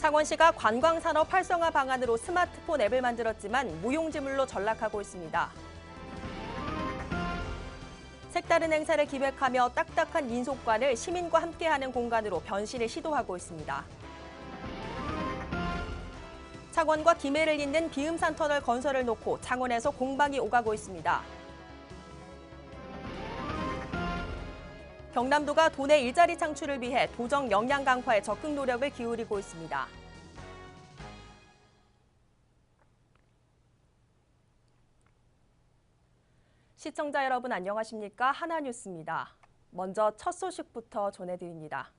창원시가 관광산업 활성화 방안으로 스마트폰 앱을 만들었지만 무용지물로 전락하고 있습니다. 색다른 행사를 기획하며 딱딱한 민속관을 시민과 함께하는 공간으로 변신을 시도하고 있습니다. 창원과 김해를 잇는 비음산 터널 건설을 놓고 창원에서 공방이 오가고 있습니다. 경남도가 도내 일자리 창출을 위해 도정 역량 강화에 적극 노력을 기울이고 있습니다. 시청자 여러분 안녕하십니까? 하나뉴스입니다. 먼저 첫 소식부터 전해드립니다.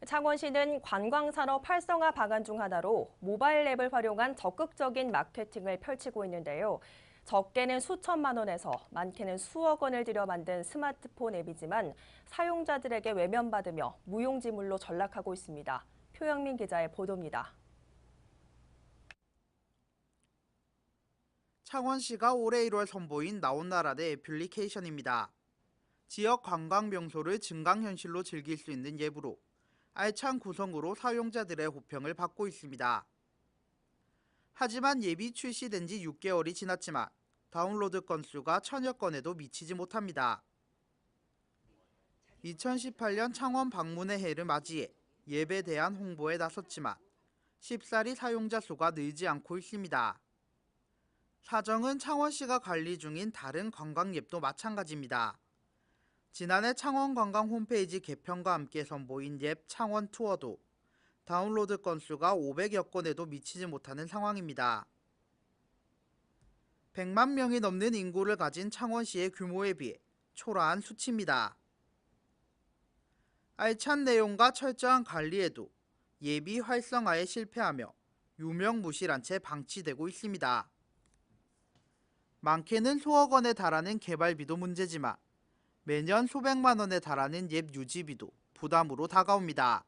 창원시는 관광산업 활성화 방안 중 하나로 모바일 앱을 활용한 적극적인 마케팅을 펼치고 있는데요. 적게는 수천만 원에서 많게는 수억 원을 들여 만든 스마트폰 앱이지만 사용자들에게 외면받으며 무용지물로 전락하고 있습니다. 표영민 기자의 보도입니다. 창원시가 올해 1월 선보인 나온나라의 애플리케이션입니다. 지역 관광 명소를 증강현실로 즐길 수 있는 앱으로 알찬 구성으로 사용자들의 호평을 받고 있습니다. 하지만 앱이 출시된 지 6개월이 지났지만 다운로드 건수가 1000여 건에도 미치지 못합니다. 2018년 창원 방문의 해를 맞이해 앱에 대한 홍보에 나섰지만 쉽사리 사용자 수가 늘지 않고 있습니다. 사정은 창원시가 관리 중인 다른 관광 앱도 마찬가지입니다. 지난해 창원관광 홈페이지 개편과 함께 선보인 앱 창원 투어도 다운로드 건수가 500여 건에도 미치지 못하는 상황입니다. 100만 명이 넘는 인구를 가진 창원시의 규모에 비해 초라한 수치입니다. 알찬 내용과 철저한 관리에도 앱이 활성화에 실패하며 유명무실한 채 방치되고 있습니다. 많게는 수억 원에 달하는 개발비도 문제지만 매년 수백만 원에 달하는 앱 유지비도 부담으로 다가옵니다.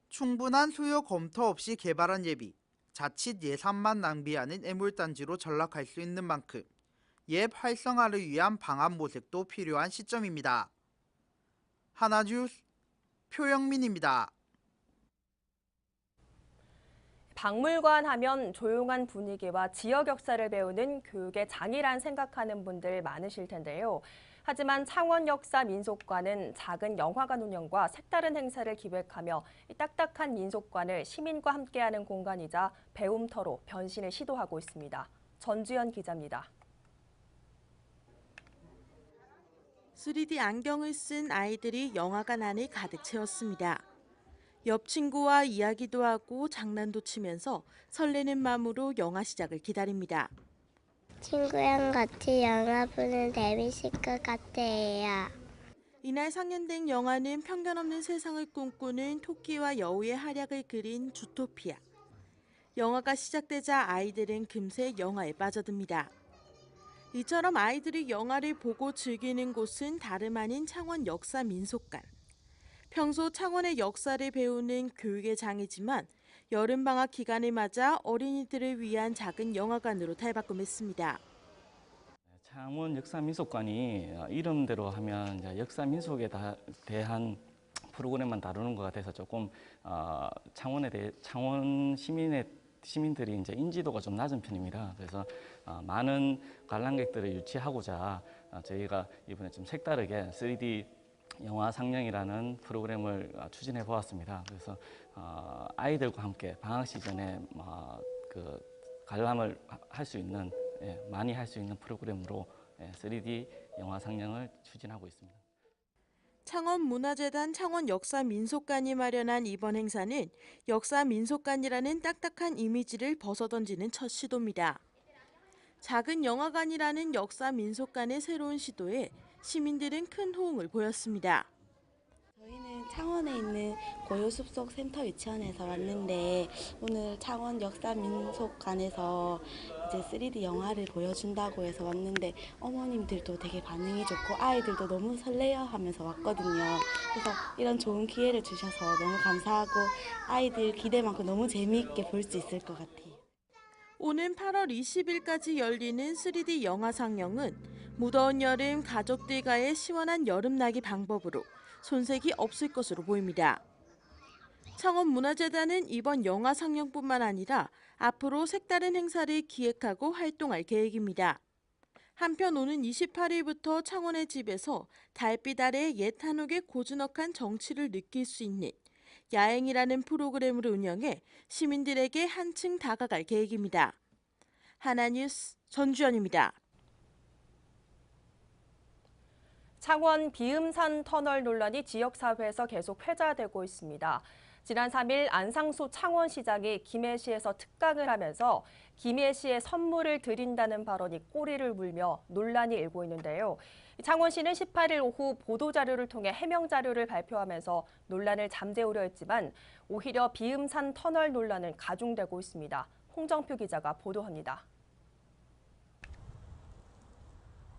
충분한 수요 검토 없이 개발한 앱이 자칫 예산만 낭비하는 애물단지로 전락할 수 있는 만큼 앱 활성화를 위한 방안 모색도 필요한 시점입니다. 하나뉴스 표영민입니다. 박물관 하면 조용한 분위기와 지역 역사를 배우는 교육의 장이란 생각하는 분들 많으실 텐데요. 하지만 창원 역사 민속관은 작은 영화관 운영과 색다른 행사를 기획하며 딱딱한 민속관을 시민과 함께하는 공간이자 배움터로 변신을 시도하고 있습니다. 전주연 기자입니다. 3D 안경을 쓴 아이들이 영화관 안을 가득 채웠습니다. 옆 친구와 이야기도 하고 장난도 치면서 설레는 마음으로 영화 시작을 기다립니다. 친구랑 같이 영화 보는 재밌을 것 같아요. 이날 상연된 영화는 편견 없는 세상을 꿈꾸는 토끼와 여우의 활약을 그린 주토피아. 영화가 시작되자 아이들은 금세 영화에 빠져듭니다. 이처럼 아이들이 영화를 보고 즐기는 곳은 다름 아닌 창원 역사 민속관. 평소 창원의 역사를 배우는 교육의 장이지만 여름방학 기간을 맞아 어린이들을 위한 작은 영화관으로 탈바꿈했습니다. 창원 역사민속관이 이름대로 하면 이제 역사민속에 대한 프로그램만 다루는 것 같아서 조금 창원 시민들이 이제 인지도가 좀 낮은 편입니다. 그래서 많은 관람객들을 유치하고자 저희가 이번에 좀 색다르게 3D 영화 상영이라는 프로그램을 추진해 보았습니다. 그래서 아이들과 함께 방학 시즌에 그 관람을 할 수 있는 많이 할 수 있는 프로그램으로 3D 영화 상영을 추진하고 있습니다. 창원문화재단 창원역사민속관이 마련한 이번 행사는 역사민속관이라는 딱딱한 이미지를 벗어던지는 첫 시도입니다. 작은 영화관이라는 역사민속관의 새로운 시도에 시민들은 큰 호응을 보였습니다. 저희는 창원에 있는 고요숲속 센터 유치원에서 왔는데 오늘 창원 역사민속관에서 이제 3D 영화를 보여준다고 해서 왔는데 어머님들도 되게 반응이 좋고 아이들도 너무 설레어 하면서 왔거든요. 그래서 이런 좋은 기회를 주셔서 너무 감사하고 아이들 기대만큼 너무 재미있게 볼 수 있을 것 같아요. 오는 8월 20일까지 열리는 3D 영화 상영은 무더운 여름 가족들과의 시원한 여름나기 방법으로 손색이 없을 것으로 보입니다. 창원문화재단은 이번 영화 상영뿐만 아니라 앞으로 색다른 행사를 기획하고 활동할 계획입니다. 한편 오는 28일부터 창원의 집에서 달빛 아래 옛 한옥의 고즈넉한 정취를 느낄 수 있는 야행이라는 프로그램을 운영해 시민들에게 한층 다가갈 계획입니다. 하나뉴스 전주연입니다. 창원 비음산 터널 논란이 지역사회에서 계속 회자되고 있습니다. 지난 3일 안상수 창원시장이 김해시에서 특강을 하면서 김해시에 선물을 드린다는 발언이 꼬리를 물며 논란이 일고 있는데요. 창원시는 18일 오후 보도자료를 통해 해명자료를 발표하면서 논란을 잠재우려 했지만 오히려 비음산 터널 논란은 가중되고 있습니다. 홍정표 기자가 보도합니다.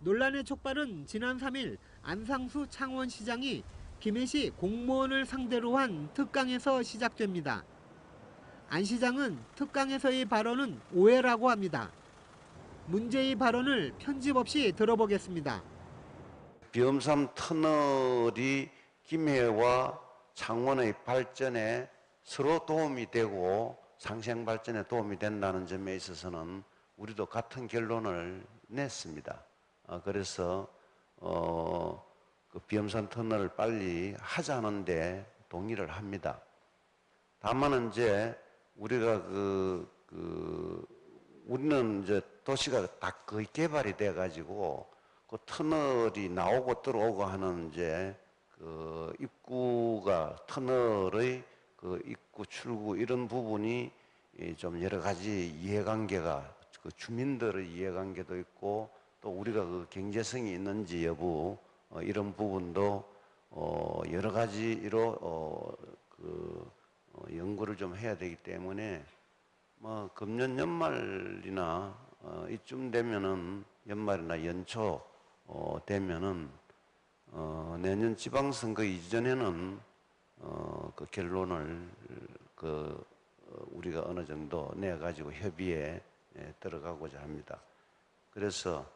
논란의 촉발은 지난 3일 안상수 창원시장이 김해시 공무원을 상대로 한 특강에서 시작됩니다. 안 시장은 특강에서의 발언은 오해라고 합니다. 문제의 발언을 편집 없이 들어보겠습니다. 비음산 터널이 김해와 창원의 발전에 서로 도움이 되고 상생 발전에 도움이 된다는 점에 있어서는 우리도 같은 결론을 냈습니다. 그래서 그 비음산 터널을 빨리 하자는데 동의를 합니다. 다만 이제 우리가 우리는 이제 도시가 다 거의 개발이 돼 가지고 그 터널이 나오고 들어오고 하는 이제 그 입구가 터널의 그 입구 출구 이런 부분이 좀 여러 가지 이해관계가 그 주민들의 이해관계도 있고 또 우리가 그 경제성이 있는지 여부 이런 부분도 여러 가지로 연구를 좀 해야 되기 때문에 뭐 금년 연말이나 이쯤 되면은 연말이나 연초 되면은 내년 지방선거 이전에는 그 결론을 우리가 어느 정도 내 가지고 협의에 들어가고자 합니다. 그래서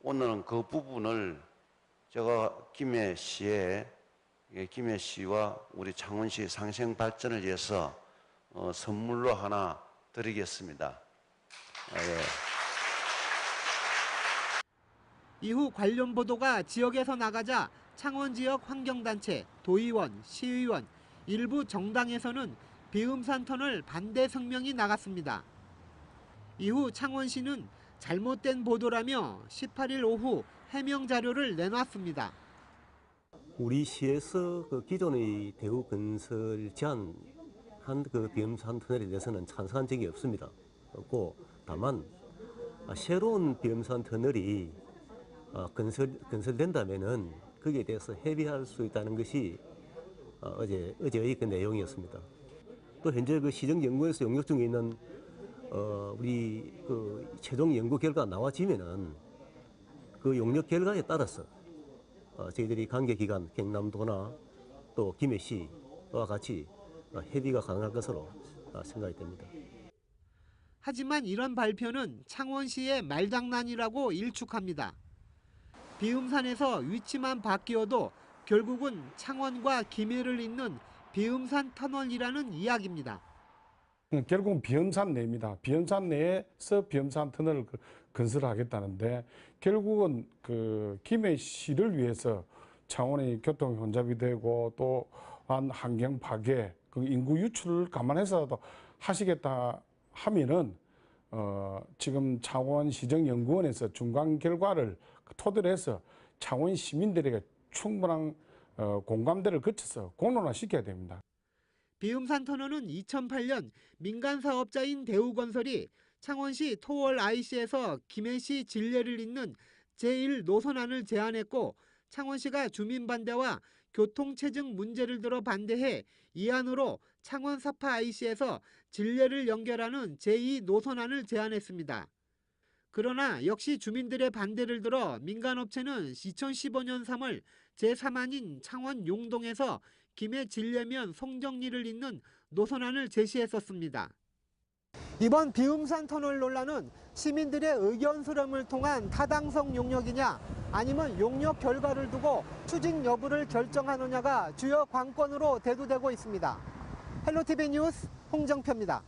오늘은 그 부분을 제가 김해시와 우리 창원시 상생 발전을 위해서 선물로 하나 드리겠습니다. 예. 이후 관련 보도가 지역에서 나가자 창원 지역 환경단체, 도의원, 시의원, 일부 정당에서는 비음산 터널 반대 성명이 나갔습니다. 이후 창원시는 잘못된 보도라며 18일 오후 해명 자료를 내놨습니다. 우리 시에서 그 기존의 대우건설 제안한 그 비음산 터널에 대해서는 찬성한 적이 없습니다. 없고 다만 새로운 비음산 터널이 건설된다면은 거기에 대해서 협의할 수 있다는 것이 어제의 그 내용이었습니다. 또 현재 그 시정연구에서 용역 중에 있는 우리 그 최종 연구 결과가 나와지면은 그 용역 결과에 따라서 저희들이 관계기관 경남도나 또 김해시와 같이 협의가 가능할 것으로 생각이 됩니다. 하지만 이런 발표는 창원시의 말장난이라고 일축합니다. 비음산에서 위치만 바뀌어도 결국은 창원과 김해를 잇는 비음산 터널이라는 이야기입니다. 결국은 비음산 내입니다. 비음산 내에서 비음산 터널을 건설하겠다는데 결국은 그 김해시를 위해서 창원의 교통 혼잡이 되고 또한 환경 파괴, 그 인구 유출을 감안해서도 하시겠다 하면은 지금 창원시정연구원에서 중간 결과를 토대로 해서 창원 시민들에게 충분한 공감대를 거쳐서 공론화시켜야 됩니다. 비음산 터널은 2008년 민간 사업자인 대우건설이 창원시 토월 IC에서 김해시 진례를 잇는 제1노선안을 제안했고 창원시가 주민 반대와 교통체증 문제를 들어 반대해 이 안으로 창원 사파 IC에서 진례를 연결하는 제2노선안을 제안했습니다. 그러나 역시 주민들의 반대를 들어 민간업체는 2015년 3월 제3안인 창원 용동에서 김해 진례면 송정리를 잇는 노선안을 제시했었습니다. 이번 비음산 터널 논란은 시민들의 의견 수렴을 통한 타당성 용역이냐 아니면 용역 결과를 두고 추징 여부를 결정하느냐가 주요 관건으로 대두되고 있습니다. 헬로티비 뉴스 홍정표입니다.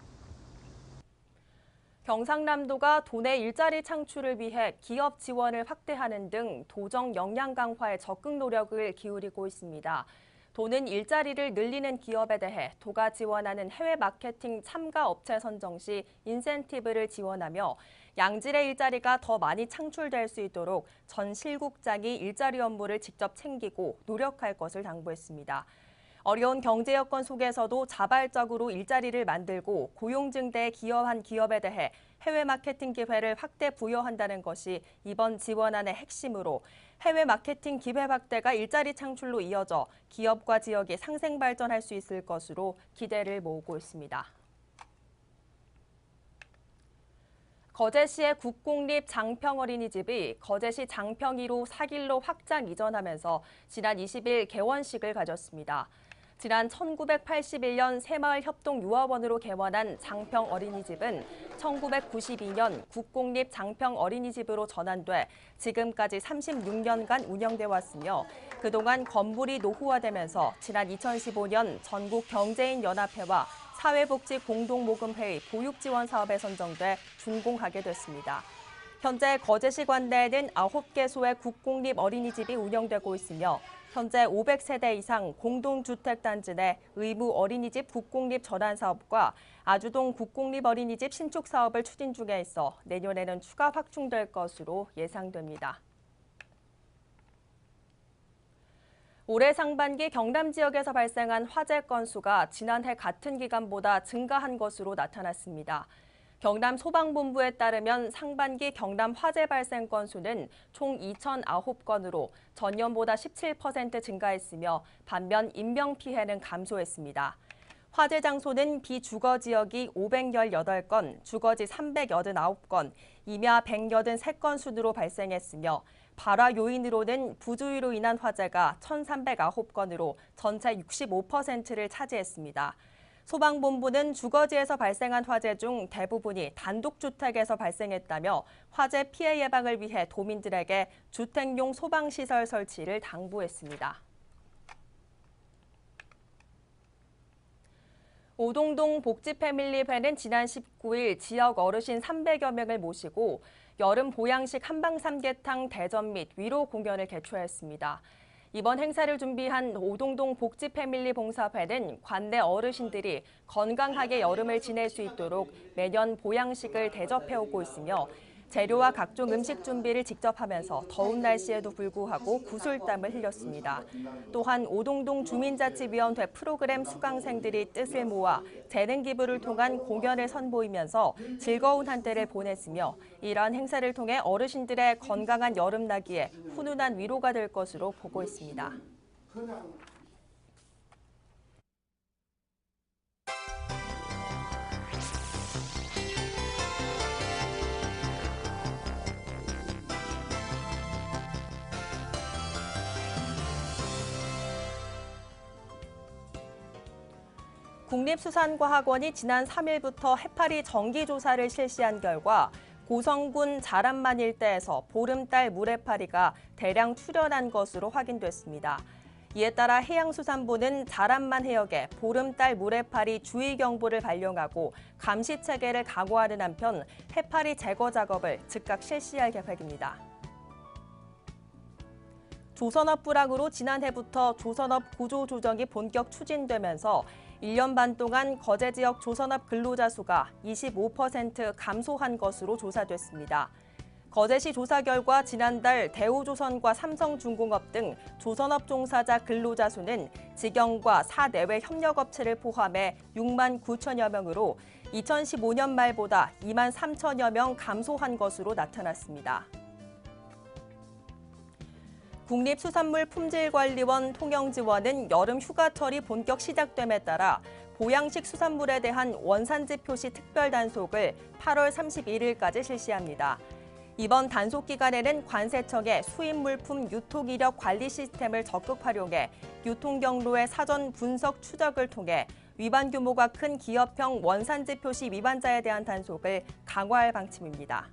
경상남도가 도내 일자리 창출을 위해 기업 지원을 확대하는 등 도정 역량 강화에 적극 노력을 기울이고 있습니다. 도는 일자리를 늘리는 기업에 대해 도가 지원하는 해외 마케팅 참가 업체 선정 시 인센티브를 지원하며 양질의 일자리가 더 많이 창출될 수 있도록 전 실국장이 일자리 업무를 직접 챙기고 노력할 것을 당부했습니다. 어려운 경제 여건 속에서도 자발적으로 일자리를 만들고 고용 증대에 기여한 기업에 대해 해외 마케팅 기회를 확대 부여한다는 것이 이번 지원안의 핵심으로 해외 마케팅 기회 확대가 일자리 창출로 이어져 기업과 지역이 상생 발전할 수 있을 것으로 기대를 모으고 있습니다. 거제시의 국공립 장평 어린이집이 거제시 장평 1호 4길로 확장 이전하면서 지난 20일 개원식을 가졌습니다. 지난 1981년 새마을협동유아원으로 개원한 장평 어린이집은 1992년 국공립 장평 어린이집으로 전환돼 지금까지 36년간 운영돼 왔으며 그동안 건물이 노후화되면서 지난 2015년 전국경제인연합회와 사회복지공동모금회의 보육지원 사업에 선정돼 준공하게 됐습니다. 현재 거제시 관내에는 9개소의 국공립 어린이집이 운영되고 있으며 현재 500세대 이상 공동주택단지 내 의무 어린이집 국공립 전환 사업과 아주동 국공립 어린이집 신축 사업을 추진 중에 있어 내년에는 추가 확충될 것으로 예상됩니다. 올해 상반기 경남 지역에서 발생한 화재 건수가 지난해 같은 기간보다 증가한 것으로 나타났습니다. 경남 소방본부에 따르면 상반기 경남 화재 발생 건수는 총 2,009건으로 전년보다 17% 증가했으며 반면 인명피해는 감소했습니다. 화재 장소는 비주거 지역이 518건, 주거지 389건, 임야 183건 순으로 발생했으며 발화 요인으로는 부주의로 인한 화재가 1,309건으로 전체 65%를 차지했습니다. 소방본부는 주거지에서 발생한 화재 중 대부분이 단독주택에서 발생했다며 화재 피해 예방을 위해 도민들에게 주택용 소방시설 설치를 당부했습니다. 오동동 복지패밀리회는 지난 19일 지역 어르신 300여 명을 모시고 여름 보양식 한방 삼계탕 대접 및 위로 공연을 개최했습니다. 이번 행사를 준비한 오동동 복지패밀리 봉사회는 관내 어르신들이 건강하게 여름을 지낼 수 있도록 매년 보양식을 대접해오고 있으며 재료와 각종 음식 준비를 직접 하면서 더운 날씨에도 불구하고 구슬땀을 흘렸습니다. 또한 오동동 주민자치위원회 프로그램 수강생들이 뜻을 모아 재능 기부를 통한 공연을 선보이면서 즐거운 한때를 보냈으며 이러한 행사를 통해 어르신들의 건강한 여름나기에 훈훈한 위로가 될 것으로 보고 있습니다. 국립수산과학원이 지난 3일부터 해파리 정기조사를 실시한 결과 고성군 자란만 일대에서 보름달 물해파리가 대량 출현한 것으로 확인됐습니다. 이에 따라 해양수산부는 자란만 해역에 보름달 물해파리 주의경보를 발령하고 감시체계를 강화하는 한편 해파리 제거 작업을 즉각 실시할 계획입니다. 조선업 불황으로 지난해부터 조선업 구조조정이 본격 추진되면서 1년 반 동안 거제 지역 조선업 근로자 수가 25% 감소한 것으로 조사됐습니다. 거제시 조사 결과 지난달 대우조선과 삼성중공업 등 조선업 종사자 근로자 수는 직영과 사내외 협력업체를 포함해 6만 9천여 명으로 2015년 말보다 2만 3천여 명 감소한 것으로 나타났습니다. 국립수산물품질관리원 통영지원은 여름 휴가철이 본격 시작됨에 따라 보양식 수산물에 대한 원산지 표시 특별 단속을 8월 31일까지 실시합니다. 이번 단속 기간에는 관세청의 수입물품 유통이력 관리 시스템을 적극 활용해 유통 경로의 사전 분석 추적을 통해 위반 규모가 큰 기업형 원산지 표시 위반자에 대한 단속을 강화할 방침입니다.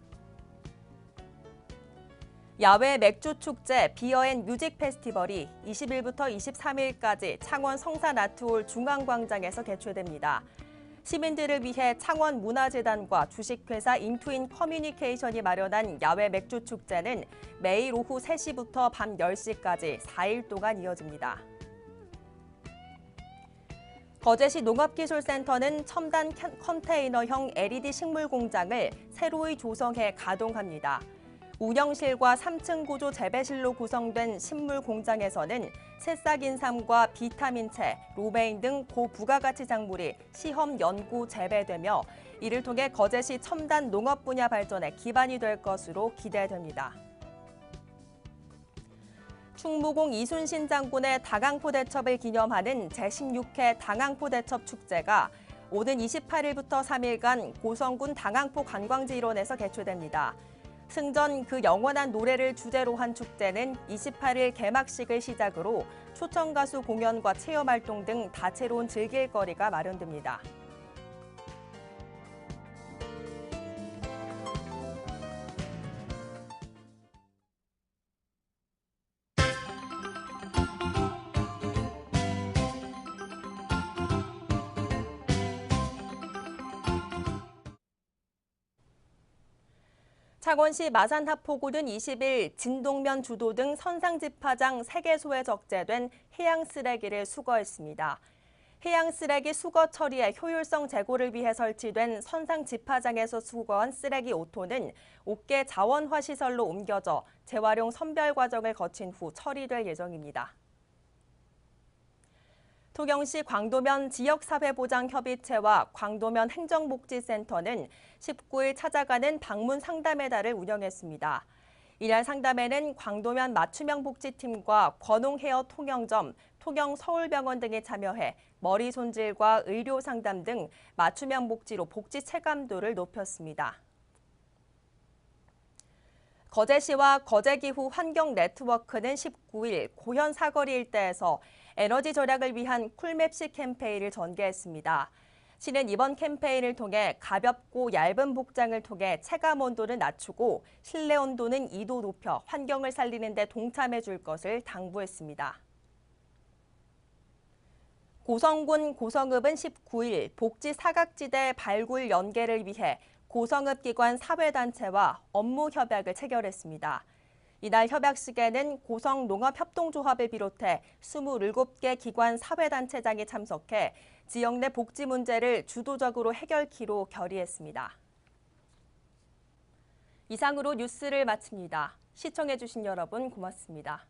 야외 맥주 축제 비어앤뮤직 페스티벌이 20일부터 23일까지 창원 성산아트홀 중앙광장에서 개최됩니다. 시민들을 위해 창원문화재단과 주식회사 인투인 커뮤니케이션이 마련한 야외 맥주 축제는 매일 오후 3시부터 밤 10시까지 4일 동안 이어집니다. 거제시 농업기술센터는 첨단 컨테이너형 LED 식물 공장을 새로이 조성해 가동합니다. 운영실과 3층 구조 재배실로 구성된 식물 공장에서는 새싹 인삼과 비타민체, 로메인 등 고부가가치 작물이 시험 연구 재배되며 이를 통해 거제시 첨단 농업 분야 발전에 기반이 될 것으로 기대됩니다. 충무공 이순신 장군의 다강포 대첩을 기념하는 제16회 다강포 대첩 축제가 오는 28일부터 3일간 고성군 다강포 관광지 일원에서 개최됩니다. 승전 그 영원한 노래를 주제로 한 축제는 28일 개막식을 시작으로 초청 가수 공연과 체험 활동 등 다채로운 즐길거리가 마련됩니다. 창원시 마산하포구는 20일 진동면 주도 등 선상집화장 3개소에 적재된 해양 쓰레기를 수거했습니다. 해양 쓰레기 수거 처리의 효율성 제고를 위해 설치된 선상집화장에서 수거한 쓰레기 5톤은 옥계 자원화 시설로 옮겨져 재활용 선별 과정을 거친 후 처리될 예정입니다. 통영시 광도면 지역사회보장협의체와 광도면 행정복지센터는 19일 찾아가는 방문 상담의 달을 운영했습니다. 이날 상담에는 광도면 맞춤형 복지팀과 권홍헤어 통영점, 통영서울병원 등이 참여해 머리 손질과 의료 상담 등 맞춤형 복지로 복지 체감도를 높였습니다. 거제시와 거제기후 환경네트워크는 19일 고현 사거리 일대에서 에너지 절약을 위한 쿨맵시 캠페인을 전개했습니다. 시는 이번 캠페인을 통해 가볍고 얇은 복장을 통해 체감 온도를 낮추고 실내 온도는 2도 높여 환경을 살리는 데 동참해 줄 것을 당부했습니다. 고성군 고성읍은 19일 복지 사각지대 발굴 연계를 위해 고성읍기관 사회단체와 업무 협약을 체결했습니다. 이날 협약식에는 고성농업협동조합을 비롯해 27개 기관 사회단체장이 참석해 지역 내 복지 문제를 주도적으로 해결키로 결의했습니다. 이상으로 뉴스를 마칩니다. 시청해주신 여러분 고맙습니다.